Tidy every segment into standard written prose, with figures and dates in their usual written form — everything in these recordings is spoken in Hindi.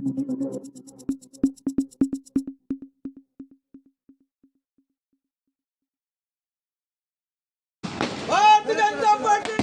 भारतीय जनता पार्टी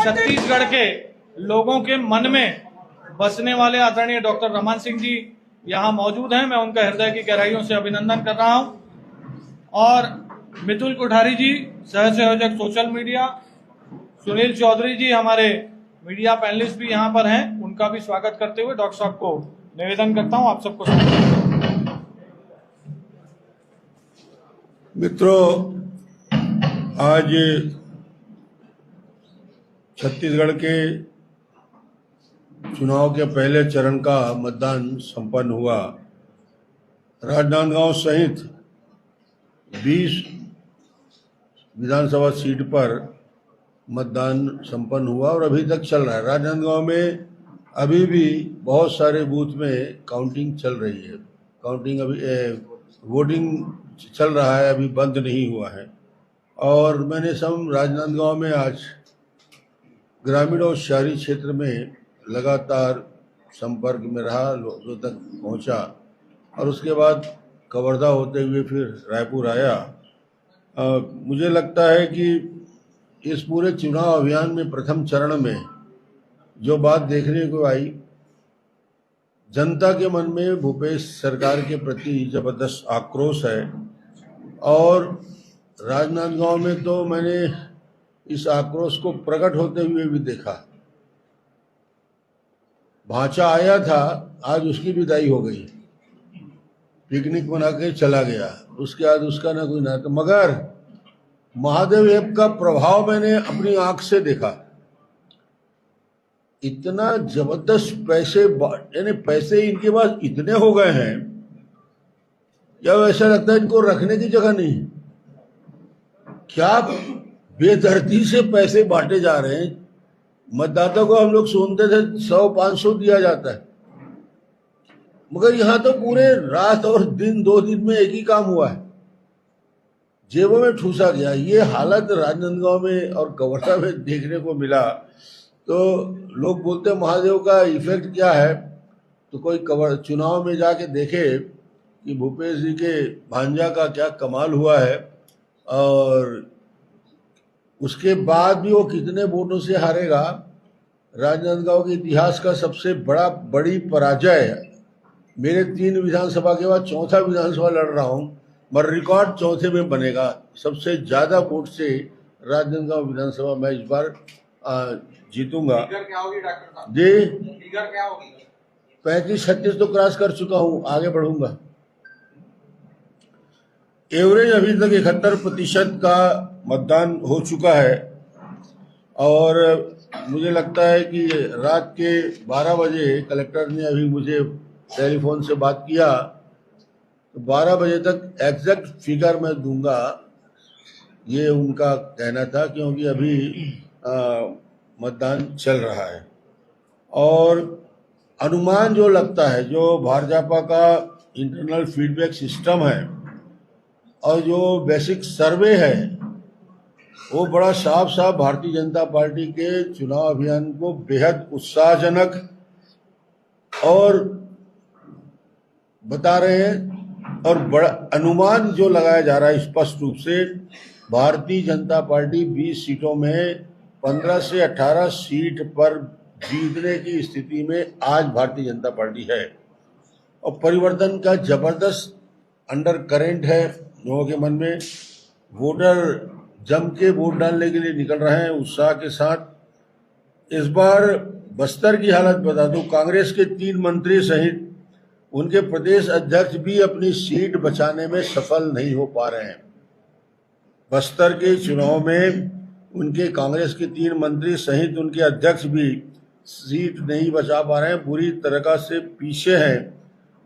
छत्तीसगढ़ के लोगों के मन में बसने वाले आदरणीय डॉक्टर रमान सिंह जी यहाँ मौजूद हैं। मैं उनका हृदय की गहराइयों से अभिनंदन कर रहा हूं। और मितुल कोठारी जी, सह संयोजक सोशल मीडिया, सुनील चौधरी जी हमारे मीडिया पैनलिस्ट भी यहाँ पर हैं, उनका भी स्वागत करते हुए डॉक्टर साहब को निवेदन करता हूं आप सबको। मित्रों, आज छत्तीसगढ़ के चुनाव के पहले चरण का मतदान संपन्न हुआ। राजनांदगांव सहित 20 विधानसभा सीट पर मतदान संपन्न हुआ और अभी तक चल रहा है। राजनांदगांव में अभी भी बहुत सारे बूथ में काउंटिंग चल रही है। वोटिंग चल रहा है, अभी बंद नहीं हुआ है। और मैंने राजनांदगांव में आज ग्रामीण और शहरी क्षेत्र में लगातार संपर्क में रहा, लोगों तक पहुंचा और उसके बाद कवर्धा होते हुए फिर रायपुर आया। मुझे लगता है कि इस पूरे चुनाव अभियान में प्रथम चरण में जो बात देखने को आई, जनता के मन में भूपेश सरकार के प्रति जबरदस्त आक्रोश है। और राजनांदगांव में तो मैंने इस आक्रोश को प्रकट होते हुए भी देखा। भांचा आया था, आज उसकी विदाई हो गई, पिकनिक मना के चला गया, उसके बाद उसका ना कोई ना। तो मगर महादेव ऐप का प्रभाव मैंने अपनी आंख से देखा। इतना जबरदस्त पैसे, यानी पैसे इनके पास इतने हो गए हैं, या ऐसा लगता है इनको रखने की जगह नहीं। क्या बेदर्दी से पैसे बांटे जा रहे हैं। मतदाता को हम लोग सुनते थे 100-500 दिया जाता है, मगर यहां तो पूरे रात और दिन 2 दिन में एक ही काम हुआ है, जेबों में ठूसा गया। ये हालत राजनांदगांव में और कवर्धा में देखने को मिला। तो लोग बोलते महादेव का इफेक्ट क्या है, तो कोई चुनाव में जाके देखे कि भूपेश जी के भांजा का क्या कमाल हुआ है और उसके बाद भी वो कितने वोटों से हारेगा। राजनांदगांव के इतिहास का सबसे बड़ी पराजय, मेरे 3 विधानसभा के बाद चौथा विधानसभा लड़ रहा हूं, मगर रिकॉर्ड चौथे में बनेगा। सबसे ज्यादा वोट से राजनांदगांव विधानसभा मैं इस बार जीतूंगा। क्या होगी डॉक्टर साहब जी, फिगर क्या होगी? 35-36 तो क्रॉस कर चुका हूं, आगे बढ़ूंगा। एवरेज अभी तक 71% का मतदान हो चुका है। और मुझे लगता है कि रात के 12 बजे कलेक्टर ने अभी मुझे टेलीफोन से बात किया, तो 12 बजे तक एग्जैक्ट फिगर मैं दूंगा, ये उनका कहना था, क्योंकि अभी मतदान चल रहा है। और अनुमान जो लगता है, जो भाजपा का इंटरनल फीडबैक सिस्टम है और जो बेसिक सर्वे है, वो बड़ा साफ साफ भारतीय जनता पार्टी के चुनाव अभियान को बेहद उत्साहजनक और बता रहे हैं। और बड़ा अनुमान जो लगाया जा रहा है स्पष्ट रूप से, भारतीय जनता पार्टी 20 सीटों में 15 से 18 सीट पर जीतने की स्थिति में आज भारतीय जनता पार्टी है। और परिवर्तन का जबरदस्त अंडर करेंट है लोगों के मन में। वोटर जम के वोट डालने के लिए निकल रहे हैं उत्साह के साथ। इस बार बस्तर की हालत बता दूं, कांग्रेस के 3 मंत्री सहित उनके प्रदेश अध्यक्ष भी अपनी सीट बचाने में सफल नहीं हो पा रहे हैं। बस्तर के चुनाव में उनके कांग्रेस के 3 मंत्री सहित उनके अध्यक्ष भी सीट नहीं बचा पा रहे हैं, बुरी तरह से पीछे हैं।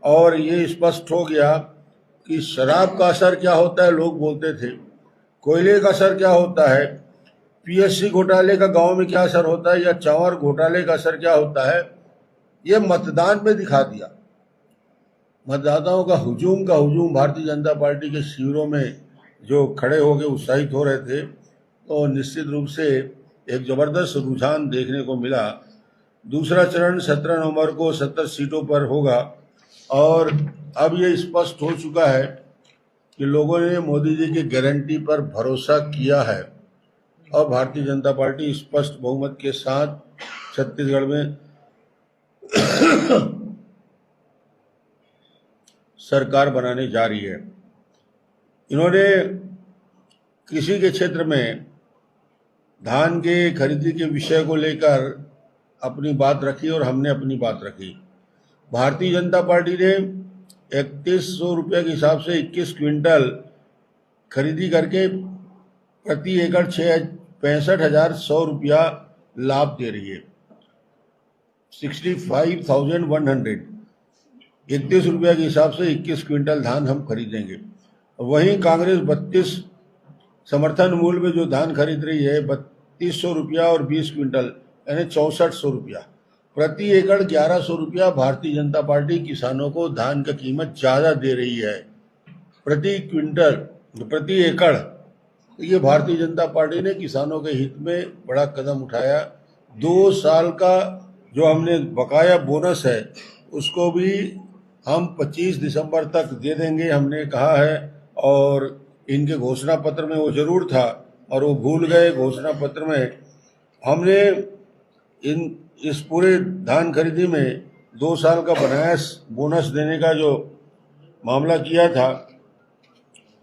और ये स्पष्ट हो गया कि शराब का असर क्या होता है, लोग बोलते थे, कोयले का असर क्या होता है, पीएससी घोटाले का गांव में क्या असर होता है, या चावल घोटाले का असर क्या होता है, ये मतदान में दिखा दिया। मतदाताओं का हुजूम भारतीय जनता पार्टी के शिविरों में जो खड़े होकर उत्साहित हो रहे थे, तो निश्चित रूप से एक जबरदस्त रुझान देखने को मिला। दूसरा चरण 17 नवंबर को 70 सीटों पर होगा और अब ये स्पष्ट हो चुका है कि लोगों ने मोदी जी की गारंटी पर भरोसा किया है और भारतीय जनता पार्टी स्पष्ट बहुमत के साथ छत्तीसगढ़ में सरकार बनाने जा रही है। इन्होंने कृषि के क्षेत्र में धान के खरीदी के विषय को लेकर अपनी बात रखी और हमने अपनी बात रखी। भारतीय जनता पार्टी ने 3100 रुपये के हिसाब से 21 क्विंटल खरीदी करके प्रति एकड़ 65,100 रुपया लाभ दे रही है। 65,100 31 रुपये के हिसाब से 21 क्विंटल धान हम खरीदेंगे। वहीं कांग्रेस 32 समर्थन मूल्य में जो धान खरीद रही है 3200 रुपया और 20 क्विंटल यानी 6400 रुपया प्रति एकड़ 1100 रुपया भारतीय जनता पार्टी किसानों को धान की कीमत ज्यादा दे रही है प्रति क्विंटल प्रति एकड़। ये भारतीय जनता पार्टी ने किसानों के हित में बड़ा कदम उठाया। 2 साल का जो हमने बकाया बोनस है उसको भी हम 25 दिसंबर तक दे देंगे हमने कहा है, और इनके घोषणा पत्र में वो जरूर था और वो भूल गए। घोषणा पत्र में हमने इस पूरे धान खरीदी में 2 साल का बनाया बोनस देने का जो मामला किया था,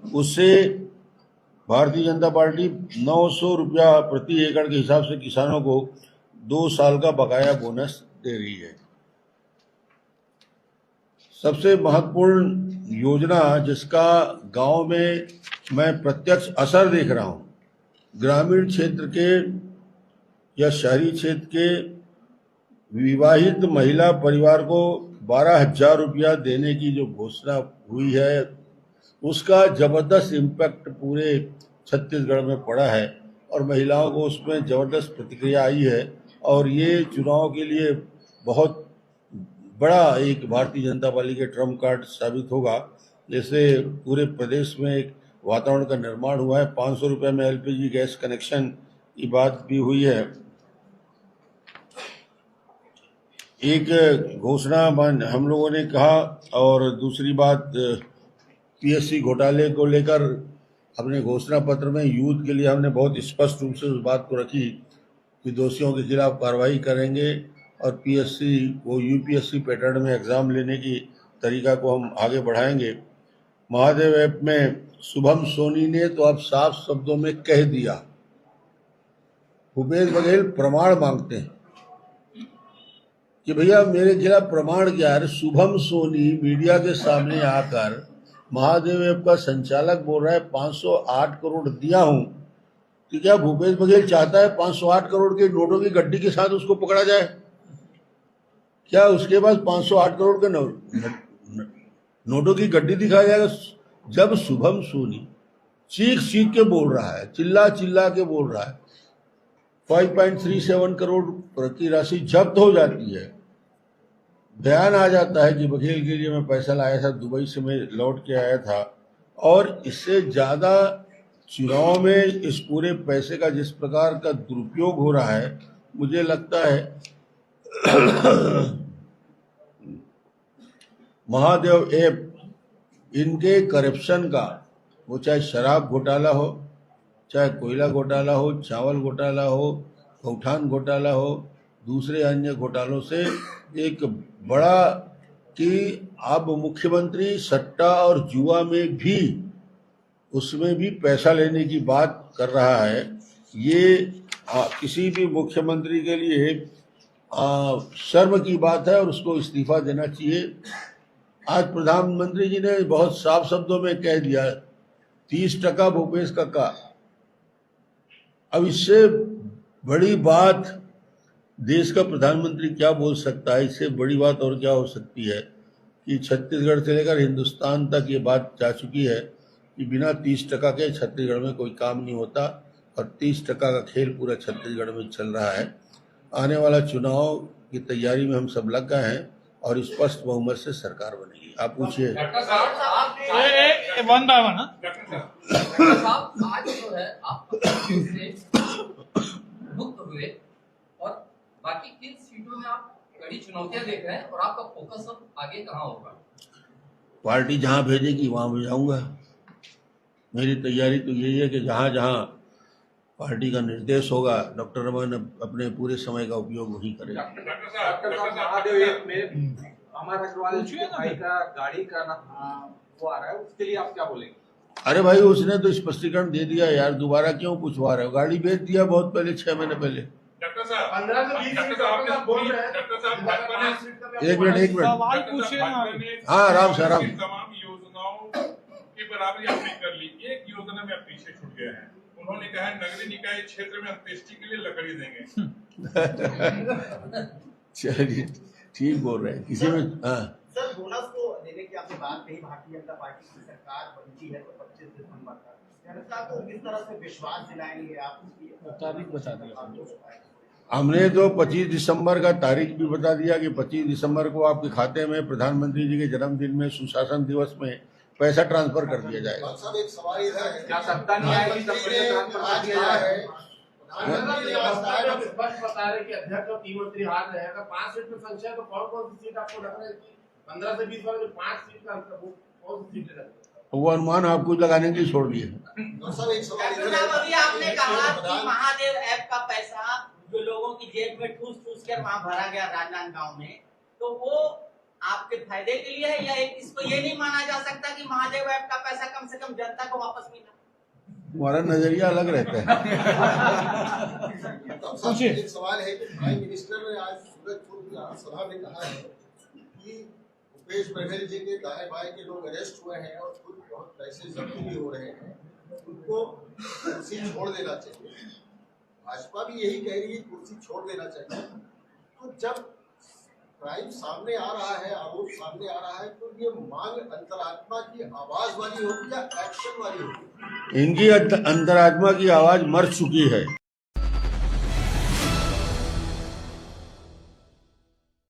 उससे भारतीय जनता पार्टी 900 रुपया प्रति एकड़ के हिसाब से किसानों को 2 साल का बकाया बोनस दे रही है। सबसे महत्वपूर्ण योजना जिसका गांव में मैं प्रत्यक्ष असर देख रहा हूं, ग्रामीण क्षेत्र के या शहरी क्षेत्र के विवाहित महिला परिवार को 12,000 रुपया देने की जो घोषणा हुई है उसका जबरदस्त इम्पैक्ट पूरे छत्तीसगढ़ में पड़ा है और महिलाओं को उसमें जबरदस्त प्रतिक्रिया आई है। और ये चुनाव के लिए बहुत बड़ा एक भारतीय जनता पार्टी के ट्रम्प कार्ड साबित होगा। जैसे पूरे प्रदेश में एक वातावरण का निर्माण हुआ है। 500 रुपये में एलपीजी गैस कनेक्शन की बात भी हुई है। एक घोषणा हम लोगों ने कहा, और दूसरी बात पीएससी घोटाले को लेकर अपने घोषणा पत्र में यूथ के लिए हमने बहुत स्पष्ट रूप से उस बात को रखी कि दोषियों के खिलाफ कार्रवाई करेंगे और पीएससी को यूपीएससी पैटर्न में एग्जाम लेने की तरीका को हम आगे बढ़ाएंगे। महादेव ऐप में शुभम सोनी ने तो अब साफ शब्दों में कह दिया, भूपेश बघेल प्रमाण मांगते हैं कि भैया मेरे खिलाफ प्रमाण क्या है। शुभम सोनी मीडिया के सामने आकर महादेव ऐप का संचालक बोल रहा है 508 करोड़ दिया हूं, तो क्या भूपेश बघेल चाहता है 508 करोड़ के नोटों की गड्डी के साथ उसको पकड़ा जाए? क्या उसके पास 508 करोड़ के नोटों की गड्डी दिखाया जाएगा? जब शुभम सोनी चीख चीख के बोल रहा है, चिल्ला चिल्ला के बोल रहा है, 5.37 करोड़ की राशि जब्त हो जाती है, बयान आ जाता है कि बघेल के लिए मैं पैसा लाया था, दुबई से मैं लौट के आया था, और इससे ज्यादा चुनाव में इस पूरे पैसे का जिस प्रकार का दुरुपयोग हो रहा है, मुझे लगता है महादेव ऐप इनके करप्शन का, वो चाहे शराब घोटाला हो, चाहे कोयला घोटाला हो, चावल घोटाला हो, गौठान घोटाला हो, दूसरे अन्य घोटालों से एक बड़ा कि अब मुख्यमंत्री सट्टा और जुआ में भी, उसमें भी पैसा लेने की बात कर रहा है। ये किसी भी मुख्यमंत्री के लिए शर्म की बात है और उसको इस्तीफा देना चाहिए। आज प्रधानमंत्री जी ने बहुत साफ शब्दों में कह दिया 30% भूपेश काका। अब इससे बड़ी बात देश का प्रधानमंत्री क्या बोल सकता है? इससे बड़ी बात और क्या हो सकती है कि छत्तीसगढ़ से लेकर हिंदुस्तान तक ये बात जा चुकी है कि बिना 30% के छत्तीसगढ़ में कोई काम नहीं होता और 30% का खेल पूरा छत्तीसगढ़ में चल रहा है। आने वाला चुनाव की तैयारी में हम सब लग गए हैं और स्पष्ट बहुमत से सरकार बनेगी। आप पूछिए। One by one. डॉक्टर साहब, आज जो है आप से मुक्त हुए और बाकी किन सीटों में आप कड़ी चुनौतियां देख रहे हैं और आपका फोकस अब आगे कहाँ होगा? पार्टी जहां भेजेगी वहां मैं जाऊंगा। मेरी तैयारी तो यही है कि जहां जहां पार्टी का निर्देश होगा डॉक्टर रमन अपने पूरे समय का उपयोग वही करेगा। डॉक्टर साहब महादेव में अमर अग्रवाल भाई का गाड़ी का वो आ रहा है, उसके लिए आप क्या बोलेंगे? अरे भाई, उसने तो स्पष्टीकरण दे दिया यार, दोबारा क्यों पूछवा रहे हो? गाड़ी बेच दिया बहुत पहले, 6 महीने पहले। डॉक्टर साहब 15 से 20 डॉक्टर साहब भाजपा ने एक मिनट सवाल पूछिए ना। हाँ, आराम से आराम। तमाम योजनाओं की बराबरी आपने कर ली। एक योजना में आप पीछे छूट गए हैं। उन्होंने कहा है नगरीय निकाय क्षेत्र में अंत्येष्टि के लिए लकड़ी देंगे। चलिए, ठीक बोल रहे हैं। किसी में सर, बोनस को देने की आपने बात कही। भारतीय जनता पार्टी की सरकार बनती है तो 25 दिसंबर तक जनता को किस तरह से विश्वास दिलाएंगे आप? तारीख बता दिया हमने तो 25 दिसंबर का तारीख भी बता दिया कि 25 दिसंबर को आपके खाते में प्रधानमंत्री जी के जन्मदिन में सुशासन दिवस में पैसा ट्रांसफर कर दिया जाएगा। साहब, एक सवाल इधर है, क्या सत्ता नहीं आएगी तब पैसे ट्रांसफर कर दिया जाएगा? स्पष्ट बता रहे कि अध्यक्ष और 3 मंत्री हार रहे हैं। अगर 5 सीट में संख्या है तो कौन सी सीट आपको लग रहा है? 15 से 20 वाले जो 5 सीट का कौन सी सीट है? वो अनुमान आपको लगाने के लिए छोड़ दिए। साहब, एक सवाल इधर है, अभी आपने कहा कि महादेव ऐप का पैसा जो लोगों की जेब में ठूस कर वहाँ भरा गया राजनांदगांव में, तो वो आपके फायदे के लिए है या इसको ये नहीं माना जा सकता कि महादेव ऐप का पैसा कम से कम जनता को वापस मिला? हमारा नजरिया अलग रहता है। पूछिए। एक सवाल है कि प्राइम मिनिस्टर ने आज सूरजपुर विधानसभा में कहा है कि भूपेश बघेल जी के दाएं बाएं के लोग अरेस्ट हुए हैं और खुद बहुत पैसे जब्त भी हो रहे हैं, उनको कुर्सी छोड़ देना चाहिए। भाजपा भी यही कह रही है कुर्सी छोड़ देना चाहिए। तो जब क्राइम सामने आ रहा है, आरोप सामने आ रहा है, तो ये मांग अंतरात्मा की आवाज वाली होगी या एक्शन वाली होगी? इनकी अंतरात्मा की आवाज मर चुकी है।